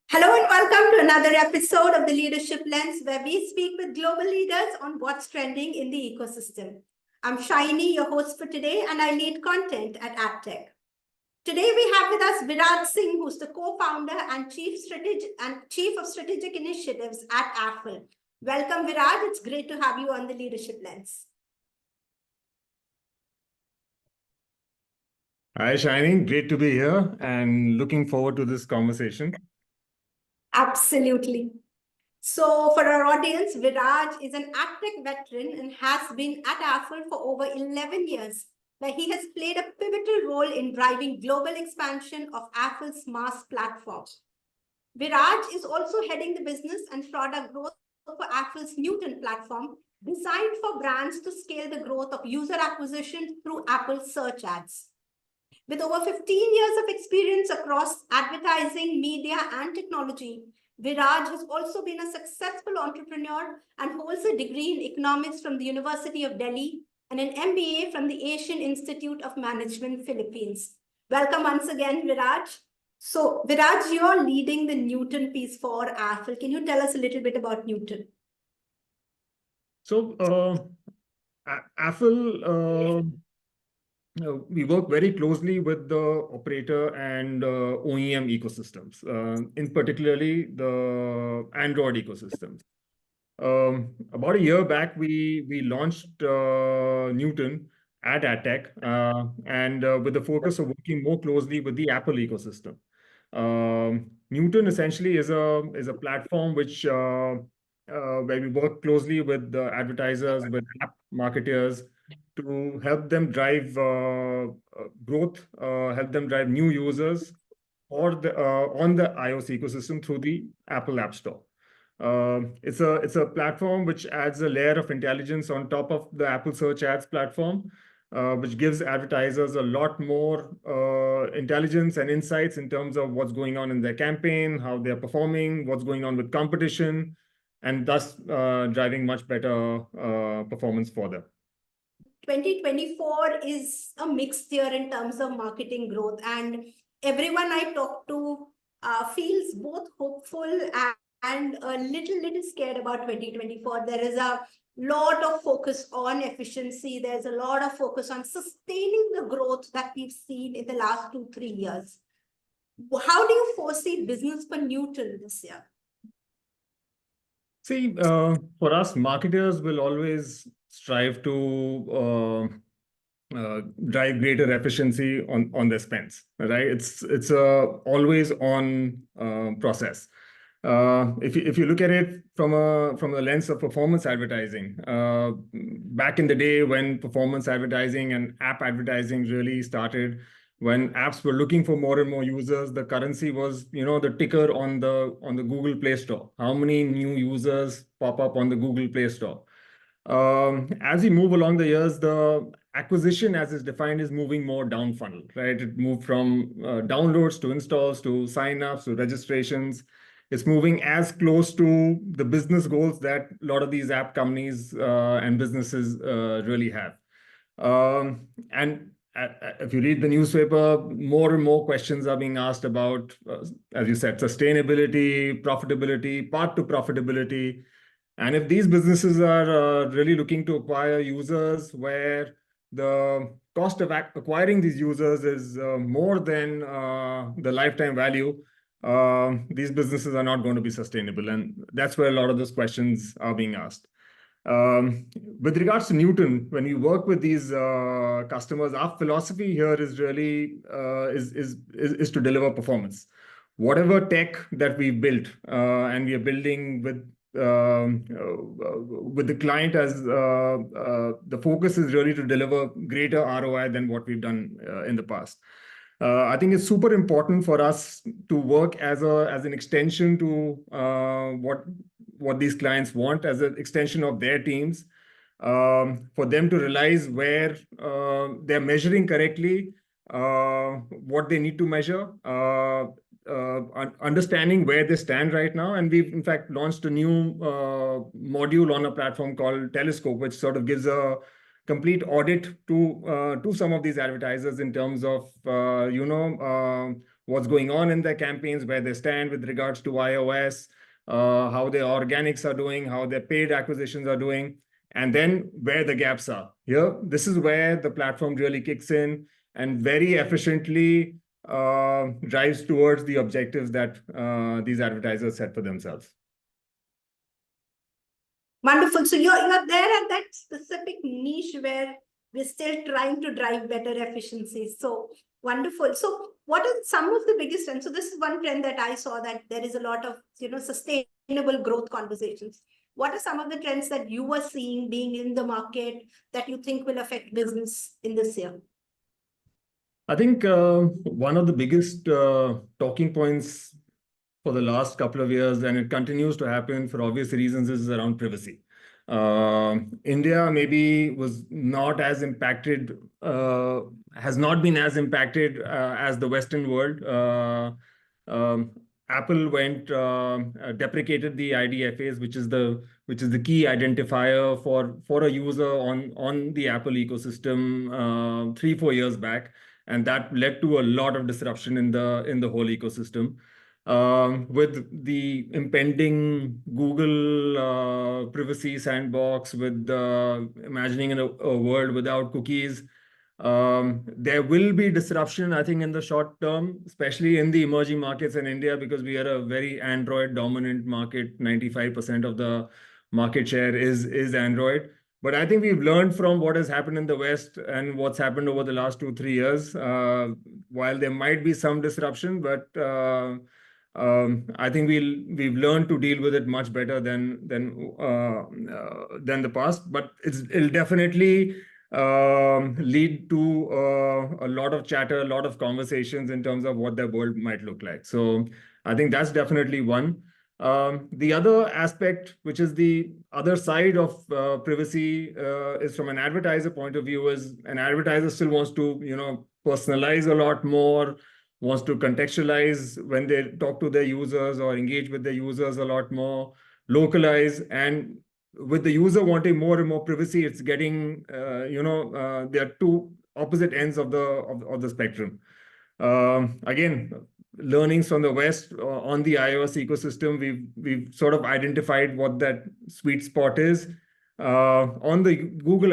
Hello and welcome to another episode of the Leadership Lens, where we speak with global leaders on what's trending in the ecosystem. I'm Shaini, your host for today, and I lead content at adtech. Today we have with us Viraj Sinh, who's the co-founder and chief of strategic initiatives at Affle. Welcome, Viraj. It's great to have you on the Leadership Lens. Hi, Shining. Great to be here and looking forward to this conversation. Absolutely. So for our audience, Viraj is an adtech veteran and has been at Affle for over 11 years, where he has played a pivotal role in driving global expansion of Affle's MAAS platform. Viraj is also heading the business and product growth for Affle's Newton platform, designed for brands to scale the growth of user acquisition through Apple search ads. With over 15 years of experience across advertising, media, and technology, Viraj has also been a successful entrepreneur and holds a degree in economics from the University of Delhi and an MBA from the Asian Institute of Management, Philippines. Welcome once again, Viraj. So, Viraj, you're leading the Newton piece for Affle. Can you tell us a little bit about Newton? So, Affle, we work very closely with the operator and OEM ecosystems, in particularly the Android ecosystems. About a year back, we launched Newton at adtech, and with the focus of working more closely with the Apple ecosystem. Newton essentially is a platform which where we work closely with the advertisers, with app marketers, to help them drive growth, help them drive new users or on the iOS ecosystem through the Apple App Store. It's a platform which adds a layer of intelligence on top of the Apple Search Ads platform, which gives advertisers a lot more intelligence and insights in terms of what's going on in their campaign, how they're performing, what's going on with competition, and thus driving much better performance for them. 2024 is a mixed year in terms of marketing growth, and everyone I talk to feels both hopeful and a little scared about 2024. There is a lot of focus on efficiency. There's a lot of focus on sustaining the growth that we've seen in the last 2-3 years. How do you foresee business for Newton this year? See, for us, marketers will always strive to drive greater efficiency on their spends, right? It's a always on process. If you look at it from the lens of performance advertising, back in the day when performance advertising and app advertising really started, when apps were looking for more and more users, the currency was, the ticker on the Google Play Store. How many new users pop up on the Google Play Store? As we move along the years, the acquisition as is defined is moving more down funnel, right? It moved from downloads to installs to signups to registrations. It's moving as close to the business goals that a lot of these app companies and businesses really have. And if you read the newspaper, more and more questions are being asked about, as you said, sustainability, profitability, path to profitability. And if these businesses are really looking to acquire users where the cost of acquiring these users is more than the lifetime value, these businesses are not going to be sustainable. And that's where a lot of those questions are being asked. With regards to Newton, when we work with these customers, our philosophy here is really is to deliver performance. Whatever tech that we built and we are building with the client, as the focus is really to deliver greater ROI than what we've done in the past. I think it's super important for us to work as an extension to what these clients want, as an extension of their teams, for them to realize where they're measuring correctly, what they need to measure, understanding where they stand right now. And we've in fact launched a new module on a platform called Telescope, which sort of gives a complete audit to some of these advertisers in terms of what's going on in their campaigns, where they stand with regards to iOS, how their organics are doing, how their paid acquisitions are doing, and then where the gaps are. Here, this is where the platform really kicks in and very efficiently drives towards the objectives that these advertisers set for themselves. Wonderful. So you're there at that specific niche where we're still trying to drive better efficiency. So wonderful. So what are some of the biggest trends? So this is one trend that I saw, that there is a lot of sustainable growth conversations. What are some of the trends that you were seeing being in the market that you think will affect business in this year? I think one of the biggest talking points for the last couple of years, and it continues to happen for obvious reasons, is around privacy. India maybe was not as impacted, has not been as impacted as the Western world. Apple went deprecated the IDFAs, which is the key identifier for a user on the Apple ecosystem 3-4 years back, and that led to a lot of disruption in the whole ecosystem. With the impending Google privacy sandbox, with imagining a world without cookies, there will be disruption, I think, in the short term, especially in the emerging markets in India, because we are a very Android dominant market. 95% of the market share is Android. But I think we've learned from what has happened in the West and what's happened over the last 2-3 years. While there might be some disruption, but I think we've learned to deal with it much better than the past. But it'll definitely lead to a lot of chatter, a lot of conversations in terms of what the world might look like. So I think that's definitely one. The other aspect, which is the other side of privacy, is from an advertiser point of view, is an advertiser still wants to, personalize a lot more, wants to contextualize when they talk to their users or engage with their users a lot more, localize. And with the user wanting more and more privacy, it's getting, there are two opposite ends of the spectrum. Again, learnings from the West on the iOS ecosystem, we've sort of identified what that sweet spot is. On the Google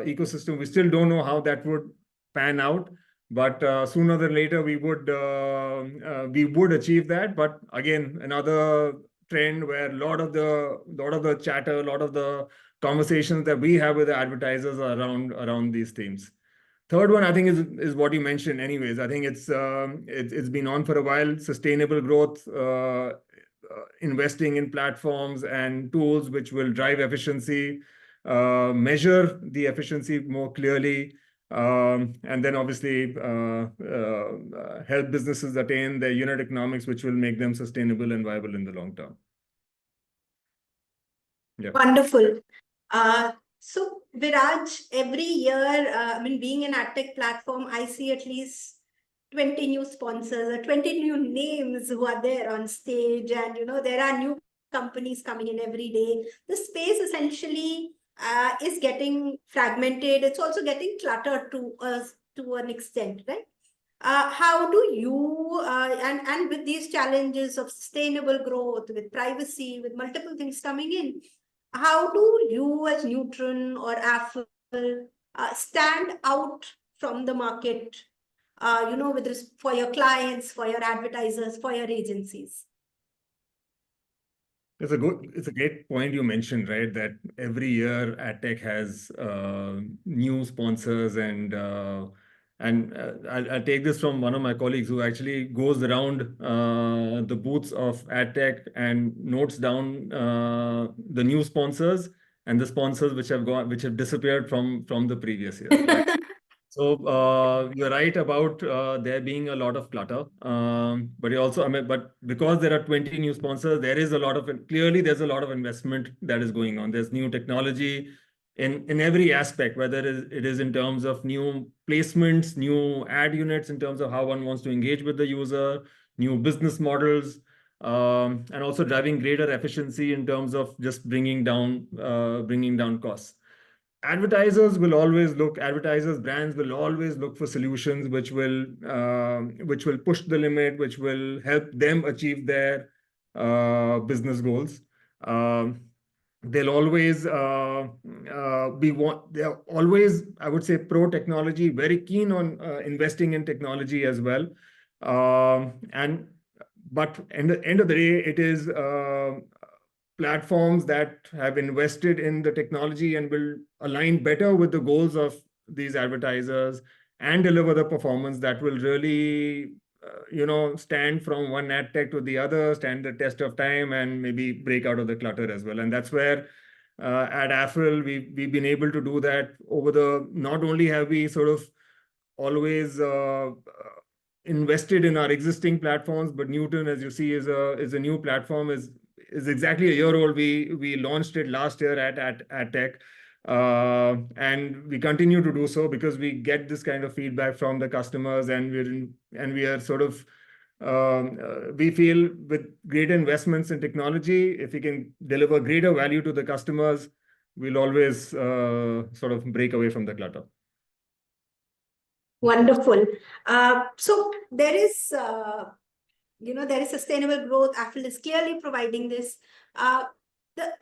ecosystem, we still don't know how that would pan out, but sooner than later we would achieve that. But again, another trend where a lot of the chatter, a lot of the conversations that we have with the advertisers are around these themes. Third one, I think, is what you mentioned anyways. I think it's been on for a while. Sustainable growth, investing in platforms and tools which will drive efficiency, measure the efficiency more clearly, and then obviously help businesses attain their unit economics, which will make them sustainable and viable in the long term. Yeah. Wonderful. So Viraj, every year, being an adtech platform, I see at least 20 new sponsors or 20 new names who are there on stage, and there are new companies coming in every day. The space essentially is getting fragmented. It's also getting cluttered to an extent, right? How do you and with these challenges of sustainable growth, with privacy, with multiple things coming in, how do you as Neutron or Affle stand out from the market, for your clients, for your advertisers, for your agencies? It's a great point you mentioned, right? That every year adtech has new sponsors, and I'll take this from one of my colleagues who actually goes around the booths of adtech and notes down the new sponsors and the sponsors which have disappeared from the previous year. Right? So you're right about there being a lot of clutter, but you also, but because there are 20 new sponsors, there's a lot of investment that is going on. There's new technology in every aspect, whether it is in terms of new placements, new ad units, in terms of how one wants to engage with the user, new business models, and also driving greater efficiency in terms of just bringing down costs. advertisers, brands will always look for solutions which will push the limit, which will help them achieve their business goals. They'll always they're always, I would say, pro technology, very keen on investing in technology as well. And but at the end of the day, it is platforms that have invested in the technology and will align better with the goals of these advertisers and deliver the performance that will really stand from one ad tech to the other, stand the test of time, and maybe break out of the clutter as well. And that's where at Affle we've been able to do that over the, not only have we sort of always invested in our existing platforms, but Newton, as you see, is a new platform, is exactly a year old. We launched it last year at adtech. And we continue to do so because we get this kind of feedback from the customers, and we are sort of we feel with greater investments in technology, if we can deliver greater value to the customers, we'll always sort of break away from the clutter. Wonderful. So there is, there is sustainable growth. Affle is clearly providing this.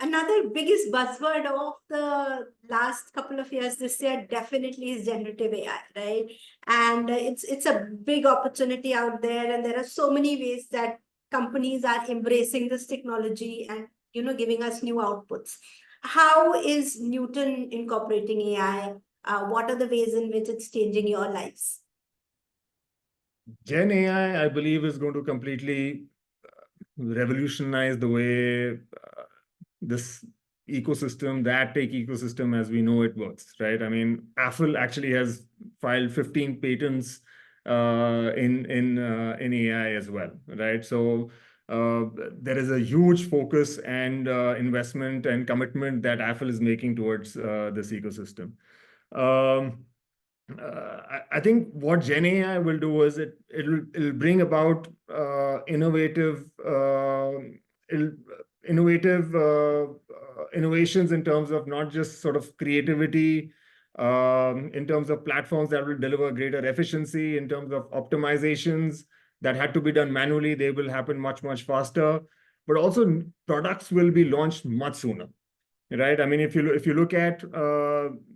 Another biggest buzzword of the last couple of years this year definitely is generative AI, right? And it's a big opportunity out there, and there are so many ways that companies are embracing this technology and giving us new outputs. How is Newton incorporating AI? What are the ways in which it's changing your lives? Gen AI, I believe, is going to completely revolutionize the way this ecosystem, the adtech ecosystem as we know it, works, right? I mean, Affle actually has filed 15 patents in AI as well, right? So there is a huge focus and investment and commitment that Affle is making towards this ecosystem. I think what Gen AI will do is it'll bring about innovations in terms of not just sort of creativity, in terms of platforms that will deliver greater efficiency, in terms of optimizations that had to be done manually, they will happen much, much faster. But also products will be launched much sooner. Right. I mean, if you look at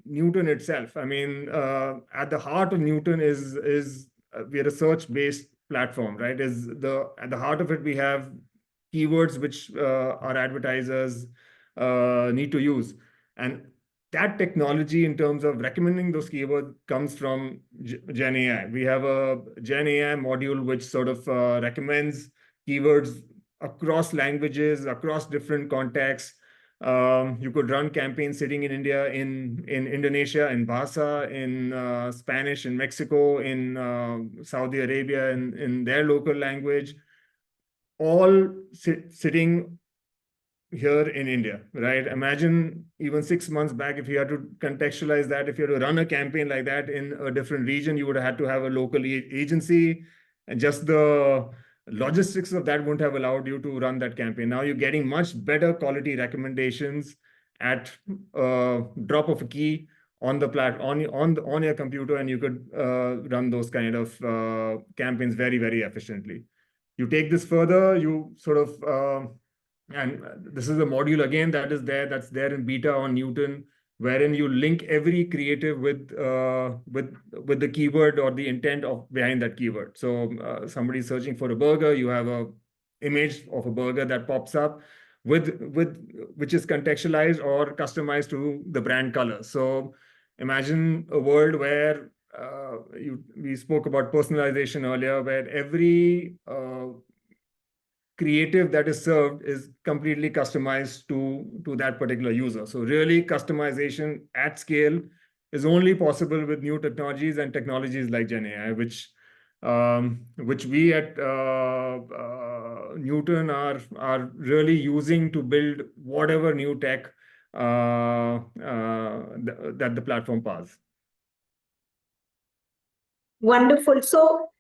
Newton itself, I mean, at the heart of Newton is we are a search-based platform, right? At the heart of it, we have keywords which our advertisers need to use, and that technology in terms of recommending those keywords comes from Gen AI. We have a Gen AI module which sort of recommends keywords across languages, across different contexts. You could run campaigns sitting in India, in Indonesia, in Bahasa, in Spanish, in Mexico, in Saudi Arabia, in their local language, all sitting here in India, right? Imagine even 6 months back, if you had to contextualize that, if you had to run a campaign like that in a different region, you would have had to have a local agency, and just the logistics of that wouldn't have allowed you to run that campaign. Now you're getting much better quality recommendations at drop of a key on the on your computer, and you could run those kind of campaigns very, very efficiently. You take this further, you sort of and this is a module again that's there in beta on Newton, wherein you link every creative with the keyword or the intent behind that keyword. So somebody's searching for a burger, you have a image of a burger that pops up which is contextualized or customized to the brand color. So imagine a world where we spoke about personalization earlier, where every creative that is served is completely customized to that particular user. So really, customization at scale is only possible with new technologies and technologies like Gen AI, which we at Newton are really using to build whatever new tech that the platform powers. Wonderful. So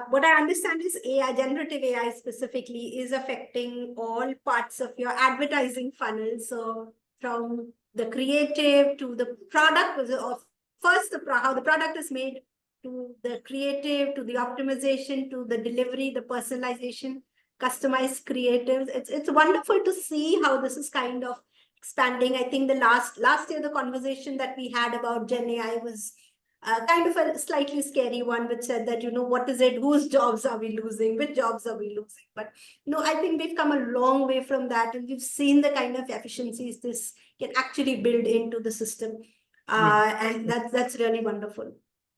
what I understand is AI, generative AI specifically, is affecting all parts of your advertising funnel. So from the creative to the product, of first how the product is made, to the creative, to the optimization, to the delivery, the personalization, customized creatives. It's wonderful to see how this is kind of expanding. I think the last year, the conversation that we had about Gen AI was kind of a slightly scary one, which said that, what is it? Whose jobs are we losing? Which jobs are we losing? But I think we've come a long way from that, and we've seen the kind of efficiencies this can actually build into the system, and that's really wonderful.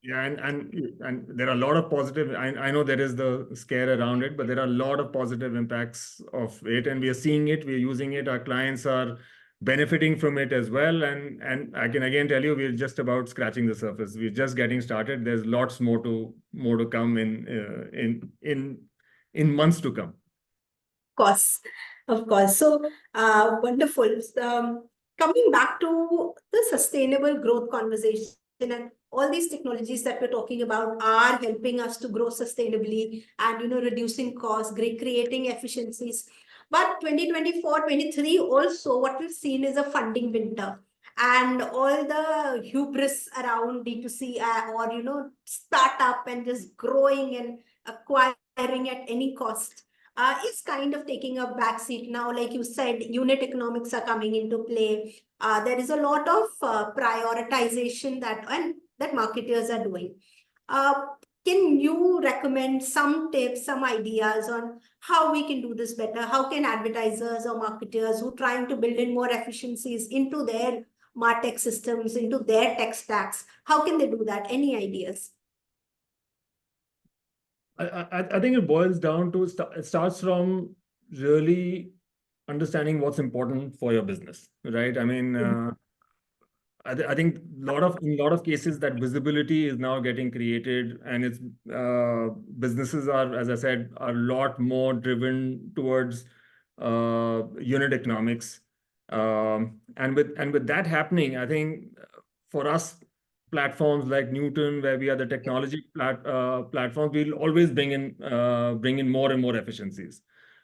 Yeah, and there are a lot of positive. I know there is the scare around it, but there are a lot of positive impacts of it, and we are seeing it. We are using it. Our clients are benefiting from it as well. And I can again tell you, we're just about scratching the surface. We're just getting started. There's lots more to come in months to come. Of course. So wonderful. Coming back to the sustainable growth conversation, and all these technologies that we're talking about are helping us to grow sustainably and reducing costs, creating efficiencies. But 2024-23 also, what we've seen is a funding winter, and all the hubris around D2C, or startup and just growing and acquiring at any cost is kind of taking a backseat now. Like you said, unit economics are coming into play. There is a lot of prioritization that marketers are doing. Can you recommend some tips, some ideas on how we can do this better? How can advertisers or marketers who are trying to build in more efficiencies into their MarTech systems, into their tech stacks, how can they do that? Any ideas? I think it boils down to it starts from really understanding what's important for your business, right? I mean, I think in a lot of cases that visibility is now getting created, and it's businesses are, as I said, are a lot more driven towards unit economics, and with that happening, I think for us, platforms like Newton, where we are the technology platform, we'll always bring in more and more efficiencies,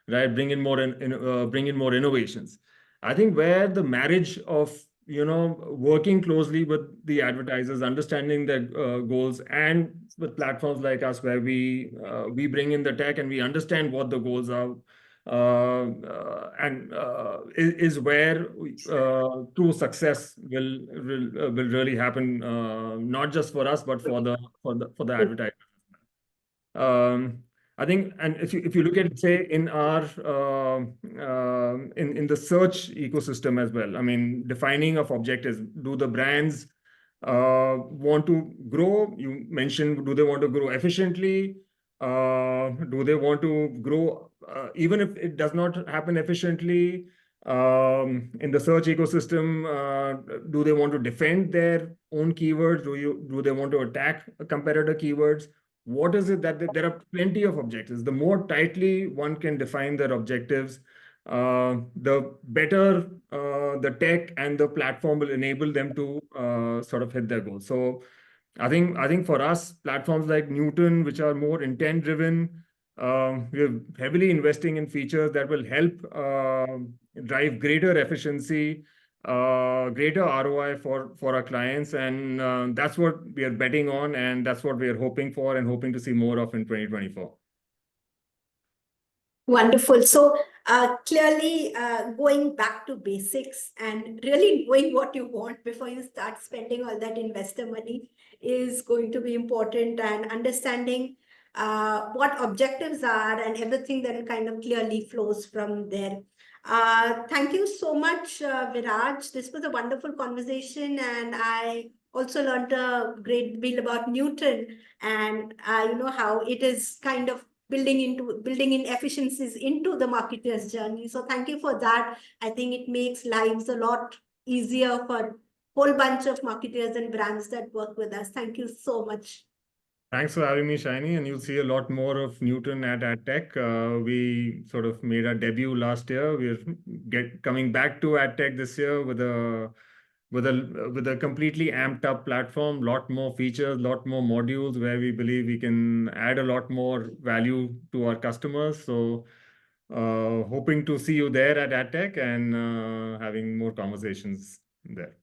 right? Bring in more innovations. I think where the marriage of working closely with the advertisers, understanding their goals, and with platforms like us, where we bring in the tech and we understand what the goals are, and is where true success will really happen, not just for us, but for the advertisers. I think, and if you look at, say, in our in the search ecosystem as well, I mean, defining of objectives. Do the brands want to grow? You mentioned, do they want to grow efficiently? Do they want to grow even if it does not happen efficiently? In the search ecosystem, do they want to defend their own keywords? Do they want to attack competitor keywords? What is it that there are plenty of objectives? The more tightly one can define their objectives, the better the tech and the platform will enable them to sort of hit their goals. So I think for us, platforms like Newton, which are more intent driven, we're heavily investing in features that will help drive greater efficiency, greater ROI for our clients, and that's what we are betting on, and that's what we are hoping for and hoping to see more of in 2024. Wonderful. So clearly going back to basics and really knowing what you want before you start spending all that investor money is going to be important, and understanding what objectives are and everything that kind of clearly flows from there. Thank you so much, Viraj. This was a wonderful conversation, and I also learned a great deal about Newton, and how it is kind of building in efficiencies into the marketer's journey. So thank you for that. I think it makes lives a lot easier for a whole bunch of marketers and brands that work with us. Thank you so much. Thanks for having me, Shiny, and you'll see a lot more of Newton at AdTech. We sort of made our debut last year. We're coming back to AdTech this year with a completely amped up platform, lot more features, lot more modules, where we believe we can add a lot more value to our customers. So hoping to see you there at AdTech and having more conversations. there.